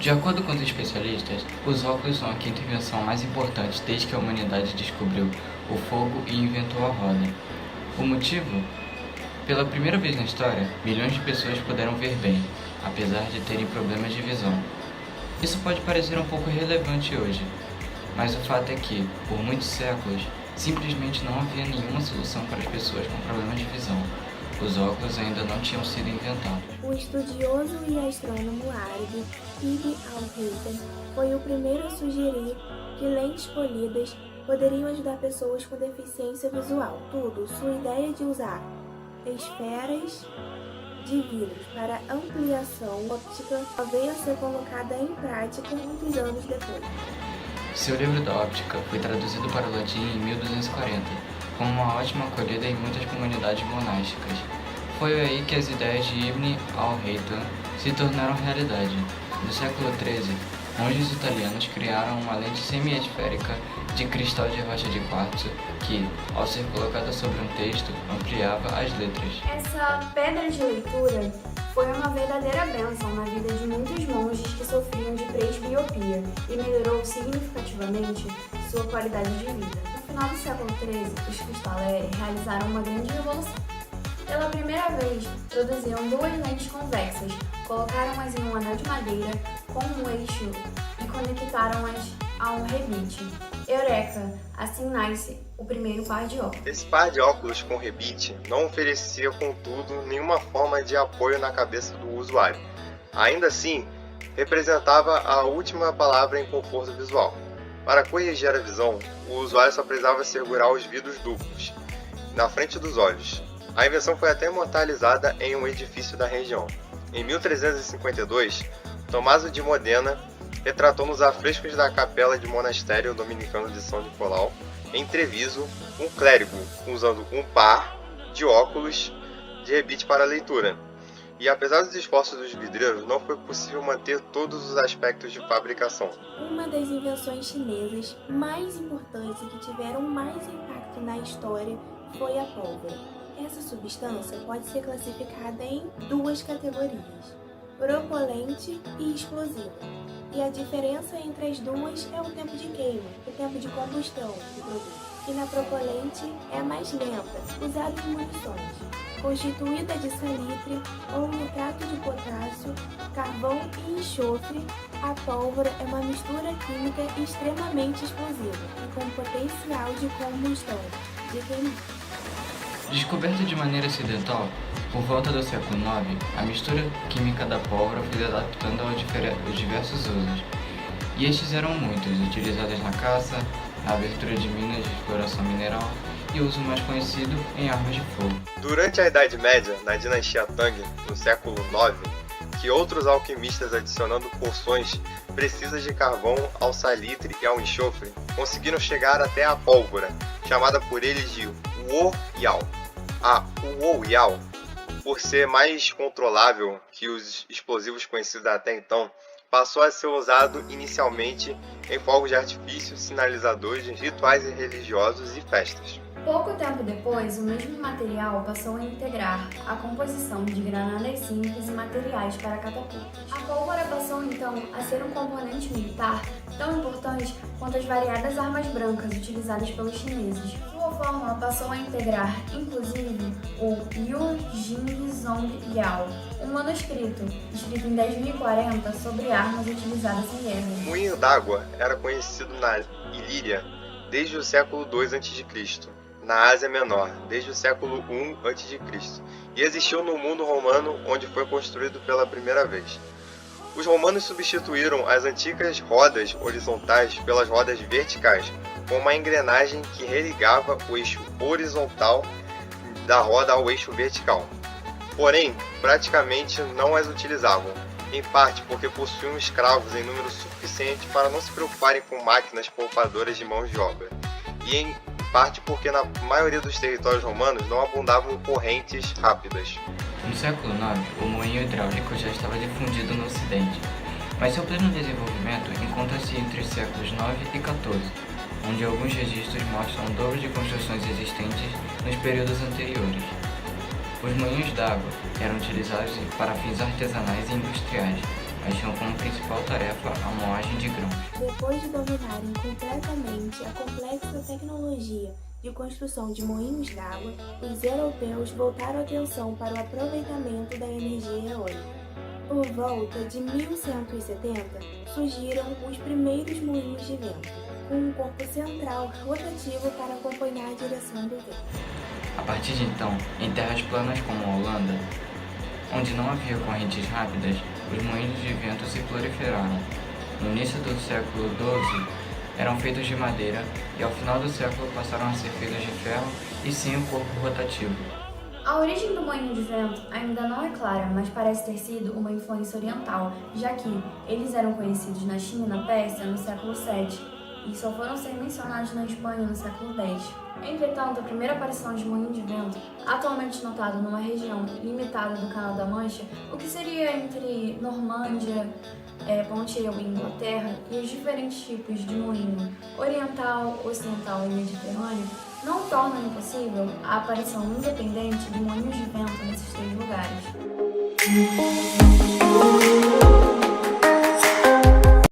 De acordo com os especialistas, os óculos são a quinta invenção mais importante desde que a humanidade descobriu o fogo e inventou a roda. O motivo? Pela primeira vez na história, milhões de pessoas puderam ver bem, apesar de terem problemas de visão. Isso pode parecer um pouco irrelevante hoje, mas o fato é que, por muitos séculos, simplesmente não havia nenhuma solução para as pessoas com problemas de visão. Os óculos ainda não tinham sido inventados. O estudioso e astrônomo árabe Ibn al-Haytham foi o primeiro a sugerir que lentes polidas poderiam ajudar pessoas com deficiência visual. Sua ideia de usar esferas de vidro para ampliação óptica veio a ser colocada em prática muitos anos depois. Seu livro da óptica foi traduzido para o latim em 1240, com uma ótima acolhida em muitas comunidades monásticas. Foi aí que as ideias de Ibn al-Haytham se tornaram realidade. No século XIII, monges italianos criaram uma lente semi-esférica de cristal de rocha de quartzo que, ao ser colocada sobre um texto, ampliava as letras. Essa pedra de leitura foi uma verdadeira bênção na vida de muitos monges que sofriam de presbiopia e melhorou significativamente sua qualidade de vida. No final do século XIII, os cristaleiros realizaram uma grande revolução. Pela primeira vez, produziram duas lentes convexas, colocaram-as em um anel de madeira com um eixo e conectaram-as a um rebite. Eureka! Assim nasce o primeiro par de óculos. Esse par de óculos com rebite não oferecia, contudo, nenhuma forma de apoio na cabeça do usuário. Ainda assim, representava a última palavra em conforto visual. Para corrigir a visão, o usuário só precisava segurar os vidros duplos na frente dos olhos. A invenção foi até imortalizada em um edifício da região. Em 1352, Tommaso de Modena retratou nos afrescos da capela de monastério dominicano de São Nicolau, em Treviso, um clérigo usando um par de óculos de rebite para a leitura. E apesar dos esforços dos vidreiros, não foi possível manter todos os aspectos de fabricação. Uma das invenções chinesas mais importantes e que tiveram mais impacto na história foi a pólvora. Essa substância pode ser classificada em duas categorias: propelente e explosivo. E a diferença entre as duas é o tempo de queima, o tempo de combustão do produto. E na propelente é mais lenta, usada em munições, constituída de salitre ou nitrato de potássio, carvão e enxofre. A pólvora é uma mistura química extremamente explosiva e com potencial de combustão, de queimar. Descoberta de maneira acidental, por volta do século IX, a mistura química da pólvora foi adaptando aos diversos usos. E estes eram muitos, utilizados na caça, na abertura de minas de exploração mineral e uso mais conhecido em armas de fogo. Durante a Idade Média, na dinastia Tang, no século IX, que outros alquimistas adicionando porções precisas de carvão ao salitre e ao enxofre, conseguiram chegar até a pólvora, chamada por eles de Wo-Yao. A Wo-Yao, por ser mais controlável que os explosivos conhecidos até então, passou a ser usado inicialmente em fogos de artifício, sinalizadores, rituais religiosos e festas. Pouco tempo depois, o mesmo material passou a integrar a composição de granadas simples e materiais para catapultas. A pólvora passou então a ser um componente militar tão importante quanto as variadas armas brancas utilizadas pelos chineses. Sua fórmula passou a integrar, inclusive, o Yu Jing Zhong Yao, um manuscrito escrito em 10.040 sobre armas utilizadas em guerra. O moinho d'água era conhecido na Ilíria desde o século II a.C., na Ásia Menor, desde o século I a.C., e existiu no mundo romano, onde foi construído pela primeira vez. Os romanos substituíram as antigas rodas horizontais pelas rodas verticais, com uma engrenagem que religava o eixo horizontal da roda ao eixo vertical. Porém, praticamente não as utilizavam, em parte porque possuíam escravos em número suficiente para não se preocuparem com máquinas poupadoras de mãos de obra, e em parte porque na maioria dos territórios romanos não abundavam correntes rápidas. No século IX, o moinho hidráulico já estava difundido no Ocidente, mas seu pleno desenvolvimento encontra-se entre os séculos IX e XIV, onde alguns registros mostram o dobro de construções existentes nos períodos anteriores. Os moinhos d'água eram utilizados para fins artesanais e industriais, mas tinham como principal tarefa a moagem de grãos. Depois de dominarem completamente a complexa tecnologia de construção de moinhos d'água, os europeus voltaram a atenção para o aproveitamento da energia eólica. Por volta de 1170, surgiram os primeiros moinhos de vento, com um corpo central rotativo para acompanhar a direção do vento. A partir de então, em terras planas como a Holanda, onde não havia correntes rápidas, os moinhos de vento se proliferaram. No início do século XII, eram feitos de madeira e ao final do século passaram a ser feitos de ferro e sim o corpo rotativo. A origem do moinho de vento ainda não é clara, mas parece ter sido uma influência oriental, já que eles eram conhecidos na China e na Pérsia no século VII e só foram ser mencionados na Espanha no século X. Entretanto, a primeira aparição de moinho de vento, atualmente notado numa região limitada do Canal da Mancha, o que seria entre Normândia, Pontiel e Inglaterra, e os diferentes tipos de moinho oriental, ocidental e mediterrâneo, não tornam impossível a aparição independente de moinhos de vento nesses três lugares.